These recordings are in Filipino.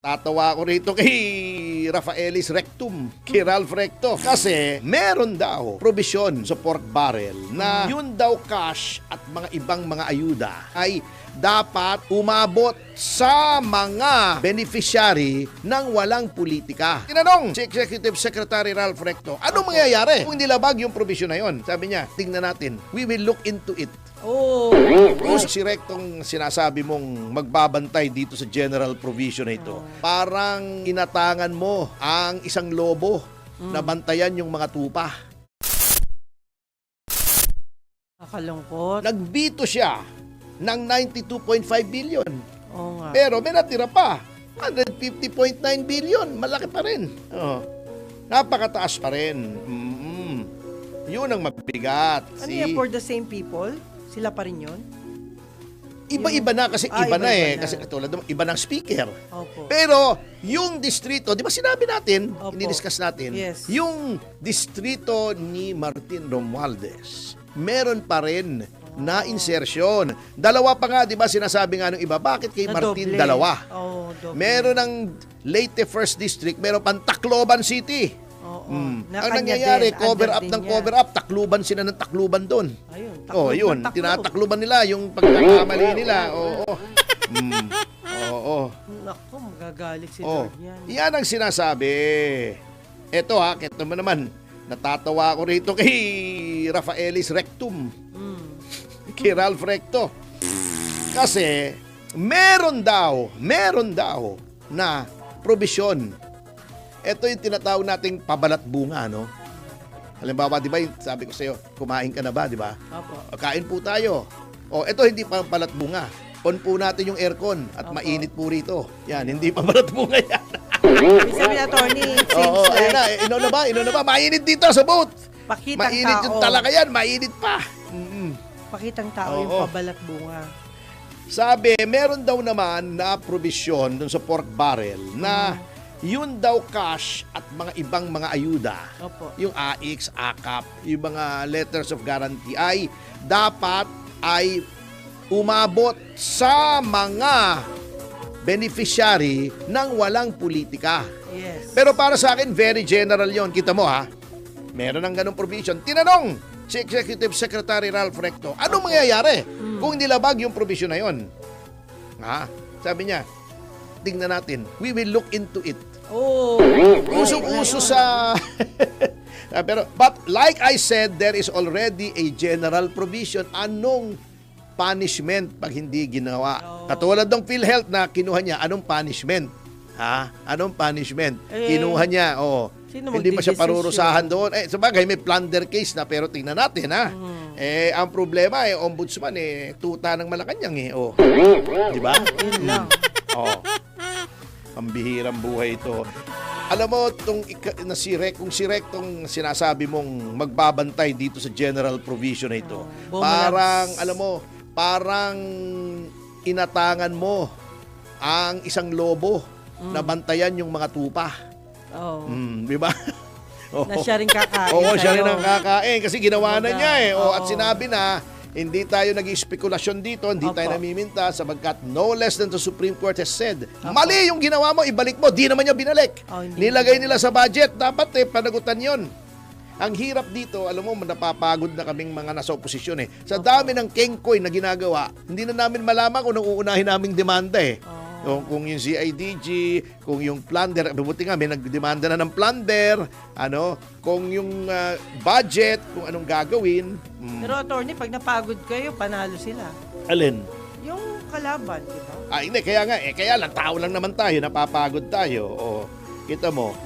Tatawa ako rito kay Rafaelis Rectum, kay Ralph Recto. Kasi meron daw probisyon sa pork barrel na yun daw cash at mga ibang mga ayuda ay dapat umabot sa mga beneficiary ng walang politika. Tinanong si Executive Secretary Ralph Recto, anong mangyayari kung nilabag yung probisyon na yun? Sabi niya, tingnan natin, we will look into it. Kung si Rectong sinasabi mong magbabantay dito sa general provision na ito, parang inatangan mo ang isang lobo na bantayan yung mga tupa. Nakalungkot. Nagbito siya ng 92.5 billion. Oo nga. Pero may natira pa, 150.9 billion. Malaki pa rin. Napakataas pa rin. Yun ang mabigat. Ano yan, for the same people? Sila pa rin yun? Iba-iba na kasi iba na eh. na. Kasi katulad ng iba ng speaker. Opo. Pero yung distrito, di ba sinabi natin, Opo. ini-discuss natin, Yes. yung distrito ni Martin Romualdez, meron pa rin na insertion. Dalawa pa nga, di ba sinasabi nga ng iba, bakit kay Na Martin doble. dalawa? Doble. Meron ng Leyte First District, meron pang Tacloban City. Oo. Ang Na kanya nangyayari, din, cover under up din ng niya. cover up, takluban sila ng takluban doon. Ayun. Yun. taklob. Tinatakluban nila yung pagkakamali nila. Oo. Oo. Naku, magagalit si Oh. Lord yan. Yan ang sinasabi. Ito mo naman, natatawa ako rito kay Rafaelis Rectum, kay Ralph Recto. Kasi meron daw na probisyon. Ito yung tinatawag nating pabalat bunga, no? Halimbawa, di ba, sabi ko sa'yo, kumain ka na ba, di ba? Opo. Kain po tayo. Ito hindi pa balat bunga. On po natin yung aircon at Opo. mainit po rito. Yan, hindi pa balat bunga yan. Ibig sabihin, attorney, it seems Oo, ayun like na. Ino na ba? Mainit dito sa boat. pakitang Mainit tao. yung talakayan, mainit pa. Pakitang tao yung Oo. pabalat bunga. Sabi, meron daw naman na provision dun sa pork barrel na yun daw cash at mga ibang mga ayuda, Opo. yung AIX, AKAP, yung mga letters of guarantee ay dapat ay umabot sa mga beneficiary ng walang politika. Yes. Pero para sa akin, very general yon. Kita mo ha, meron ng ganong provision. Tinanong si Executive Secretary Ralph Recto, anong mangyayari kung nilabag yung provision na yon? Sabi niya, tingnan natin, we will look into it. Usong-uso sa... but like I said, there is already a general provision. Anong punishment pag hindi ginawa? Katulad ng PhilHealth na kinuha niya, anong punishment? Anong punishment? Kinuha niya, Sino hindi pa siya magdidesisyon? parurusahan doon. Sabagay, may plunder case na, pero tingnan natin, ang problema, ombudsman, tuta ng Malacanang, Di ba? Yun lang. Ang bihirang buhay ito. Alam mo, kung si Rectong sinasabi mong magbabantay dito sa general provision na ito, parang inatangan mo ang isang lobo na bantayan yung mga tupa. Di ba? Na siya rin kakain. Oo, siya rin sa'yo. ang kakain kasi ginawa na niya At Oo. sinabi na, hindi tayo nag-espekulasyon dito, hindi tayo namiminta sabagkat no less than the Supreme Court has said. Mali yung ginawa mo, ibalik mo. Di naman niya binalik. Hindi. Nilagay nila sa budget. Dapat panagutan yon. Ang hirap dito, alam mo, napapagod na kaming mga nasa oposisyon Sa dami ng kengkoy na ginagawa, hindi na namin malaman kung nang uunahin naming demanda Kung yung CIDG, kung yung plunder, buti nga may nagdemanda na ng plunder, kung yung budget, kung anong gagawin. Pero attorney, pag napagod kayo, panalo sila. Alin? Yung kalaban, di ba? Hindi, kaya nga, kaya lang, tao lang naman tayo, napapagod tayo. Kita mo.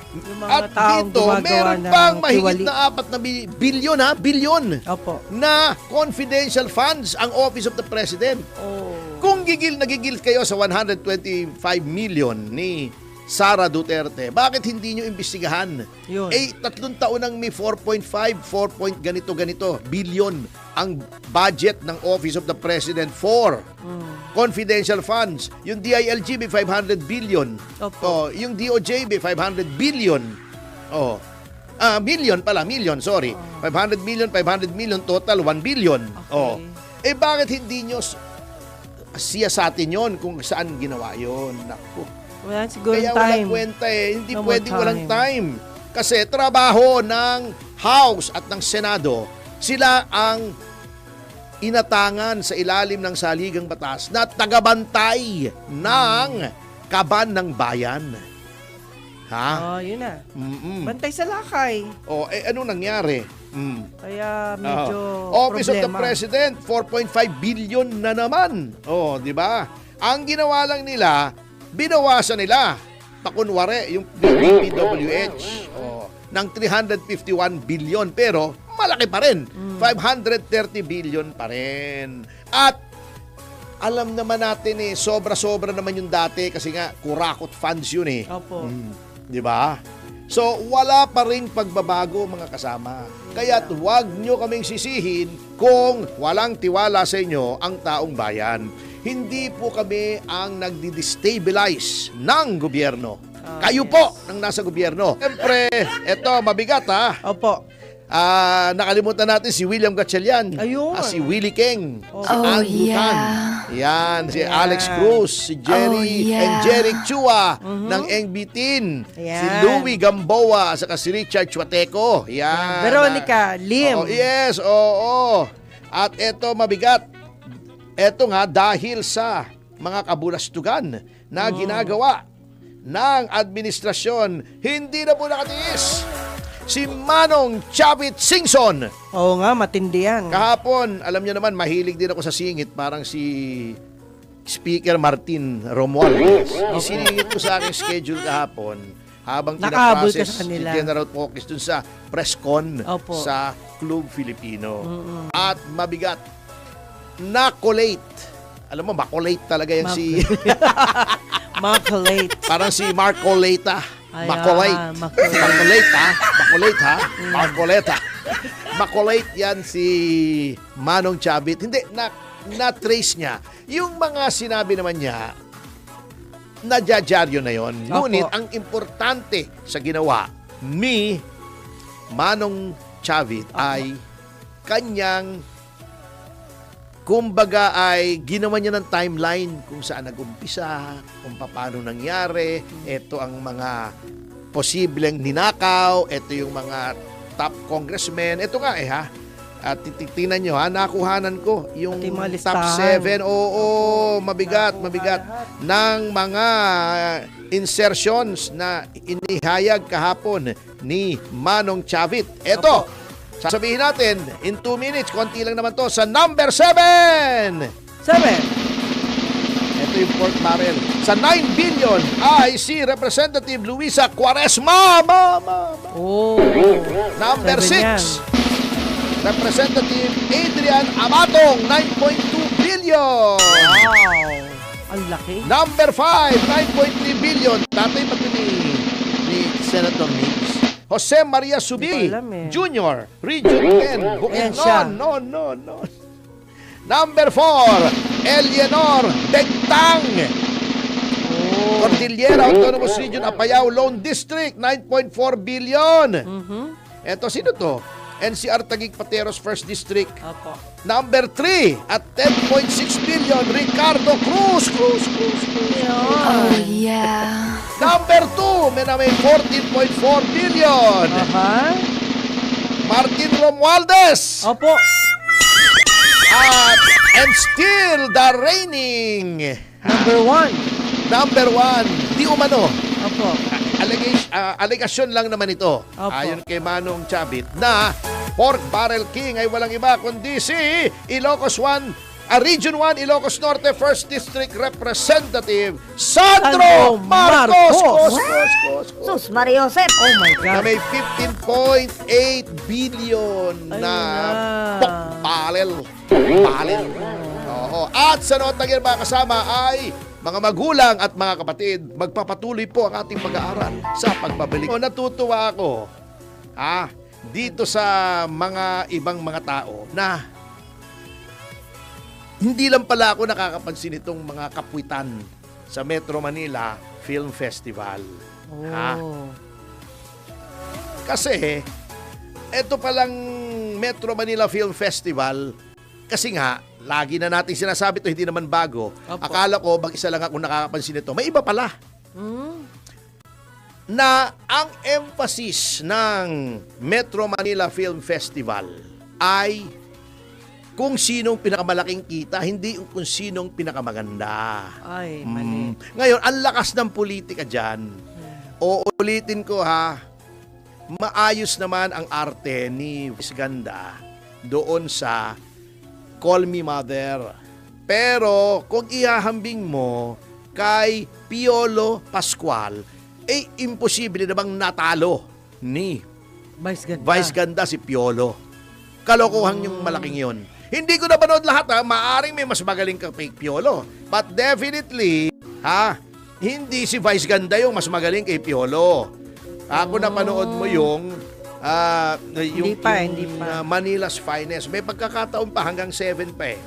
Yung mga At taong dito, gumagawa meron ng pang mahigit tiwali. na 4 na bilyon, bilyon, Opo. na confidential funds ang Office of the President. Kung nagigil kayo sa 125 million ni Sara Duterte, bakit hindi nyo imbestigahan? Yun. 3 taon nang may 4 point ganito billion ang budget ng Office of the President for confidential funds. Yung DILG may 500 billion. Opo. Yung DOJ may 500 billion. Million, sorry. 500 million, total 1 billion. Okay. Bakit hindi nyo siya sa atin yon kung saan ginawa yon. Naku. Wala siguro Kaya time. walang kwenta eh. Hindi No more pwedeng walang time. time. Kasi trabaho ng House at ng Senado, sila ang inatangan sa ilalim ng saligang batas na tagabantay ng kaban ng bayan. Ha? Oh, yun na. Mm-mm. Bantay sa lakay. O, anong nangyari? Kaya medyo Office of the problema. President, 4.5 billion na naman. Oh, di ba? Ang ginawa lang nila, binawasan nila. Pakunwari, yung DPWH ng 351 billion. Pero, malaki pa rin. 530 billion pa rin. At, alam naman natin sobra-sobra naman yung dati kasi nga, kurakot funds yun eh. Opo. Di ba? So, wala pa rin pagbabago mga kasama. Kaya't huwag nyo kaming sisihin kung walang tiwala sa inyo ang taong bayan. Hindi po kami ang nagdi-destabilize ng gobyerno. Kayo yes. po ang nasa gobyerno. Siyempre, eto mabigat ha. Opo. Nakalimutan natin si William Gatchalian. Ayun. Si Willie King. Oh, Si Ang Butan. Yan. Si Alex Cruz. Si Jerry and Jeric Chua ng Engbitin. Si Ayan. Louie Gamboa. Saka si Richard Chuateco. Yan. Veronica Lim. Yes, oo. At eto mabigat. Eto nga dahil sa mga kabulastugan na ginagawa ng administrasyon, hindi na po nakatiis si Manong Chavit Singson. Oo nga, matindi yan. Kahapon, alam niyo naman, mahilig din ako sa singit, parang si Speaker Martin Romualdez. Isiningit ko sa aking schedule kahapon habang Nakahabol ka tinaprocess sa si kanila. General Pocus dun sa press con Opo. sa Club Filipino. At mabigat, na-collate. Alam mo, makulate talaga yan si... Makulate. Parang si Mark Coleta. Ayan, Makulate. makulate. Makulate ha. Makulate ha. Makuleta. Makulate yan si Manong Chavit. Hindi, na-trace niya. Yung mga sinabi naman niya, nadyadyaryo na yon. Ngunit, ang importante sa ginawa ni Manong Chavit ay kanyang kumbaga ay ginawa niya ng timeline kung saan nag-umpisa, kung paano nangyari, ito ang mga posibleng ninakaw, ito yung mga top congressmen, ito nga ha, at titignan nyo ha, nakuhanan ko yung Pati mga top listahan. 7, mabigat, ng mga insertions na inihayag kahapon ni Manong Chavit. Ito, sasabihin natin, in 2 minutes, konti lang naman to, sa number 7! 7. Ito yung pork barrel. Sa 9 billion ay si Representative Luisa Cuaresma. Oh. Number 7 yan. 6, Representative Adrian Amatong, 9.2 billion. Wow. Ang laki. Number 5, 9.3 billion. Tatay ba ito ni Senator Mix? Jose Maria Subi Hindi ko alam eh. Jr., Region 10, Ayan siya. Bukidnon. No. Number 4, Eleanor Degtang, Oh. Cordillera Autonomous Region, Apayao Lone District, 9.4 billion. Eto, sino to? NCR Taguig Pateros 1st District. Opo. Number 3, at 10.6 billion, Ricardo Cruz. Oh, yeah. Number 2, may 14.4 billion. Aha. Martin Romualdez. Opo. And still the reigning Number 1, di umano. Opo. Allegation lang naman ito. Opo. Ayon kay Manong Chavit na Pork Barrel King ay walang iba kundi si Region 1 Ilocos Norte 1st District Representative Sandro Marcos. Sus, Maria Josep. Oh my Na God. may 15.8 billion Ayun na na. pork barrel. Oo. At sa notang yan mga kasama ay mga magulang at mga kapatid, magpapatuloy po ang ating pag-aaral sa pagbabalik. Natutuwa ako dito sa mga ibang mga tao na hindi lang pala ako nakakapansin itong mga kapwitan sa Metro Manila Film Festival. Oh. Kasi, ito palang Metro Manila Film Festival, kasi nga, lagi na natin sinasabi to, hindi naman bago. Opo. Akala ko, mag-isa lang ako nakakapansin nito. May iba pala. Hmm? Na ang emphasis ng Metro Manila Film Festival ay kung sinong pinakamalaking kita, hindi kung sinong pinakamaganda. Ay, mali. Ngayon, ang lakas ng politika dyan. Uulitin ko ha, maayos naman ang arte ni Vice Ganda doon sa Call Me Mother. Pero kung ihahambing mo kay Piolo Pascual, imposible namang natalo ni Vice Ganda. Vice Ganda si Piolo. Kalokohan yung malaking yon. Hindi ko napanood lahat ha. Maaring may mas magaling ka kay Piolo. But definitely, hindi si Vice Ganda yung mas magaling kay Piolo. Ako napanood mo yung Hindi pa. Manila's Finest. May pagkakataon pa hanggang 7 pa eh.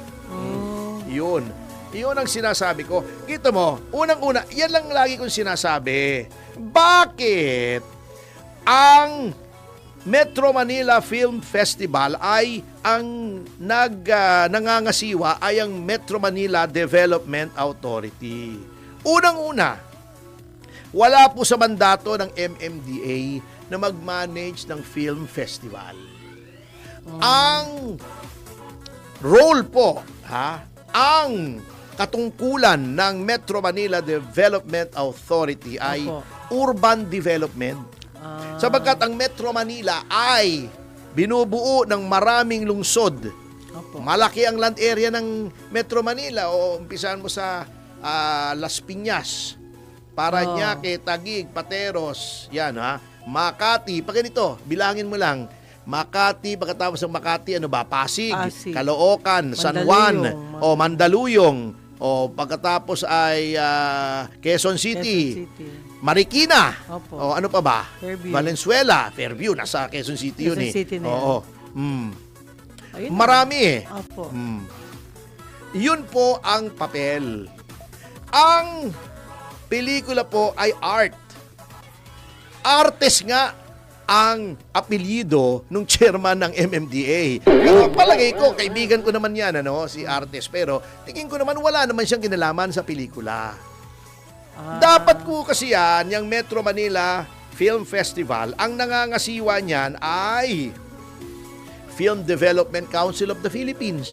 Yun. Yun ang sinasabi ko. Kita mo, unang-una, yan lang lagi kong sinasabi. Bakit ang Metro Manila Film Festival ay ang nangangasiwa ay ang Metro Manila Development Authority. Unang-una, wala po sa mandato ng MMDA na mag-manage ng film festival. Ang role po, ang katungkulan ng Metro Manila Development Authority ay urban development. Sapagkat ang Metro Manila ay binubuo ng maraming lungsod. Malaki ang land area ng Metro Manila. O umpisahan mo sa Las Piñas, Parañaque, Taguig, Pateros, yan Makati, pag ganito, bilangin mo lang. Makati, pagkatapos ng Makati, Pasig, Caloocan, San Juan, Mandaluyong, pagkatapos ay Quezon City, Marikina, ano pa ba? Fairview. Valenzuela, Fairview, nasa Quezon City yun Quezon City na yun. Oo. Marami eh. Opo. Yun po ang papel. Ang pelikula po ay art. Artist nga ang apelyido ng chairman ng MMDA. Pero palagay ko, kaibigan ko naman yan, si Artes. Pero tingin ko naman wala naman siyang kinalaman sa pelikula. Dapat ko kasi yan, yung Metro Manila Film Festival, ang nangangasiwa niyan ay Film Development Council of the Philippines.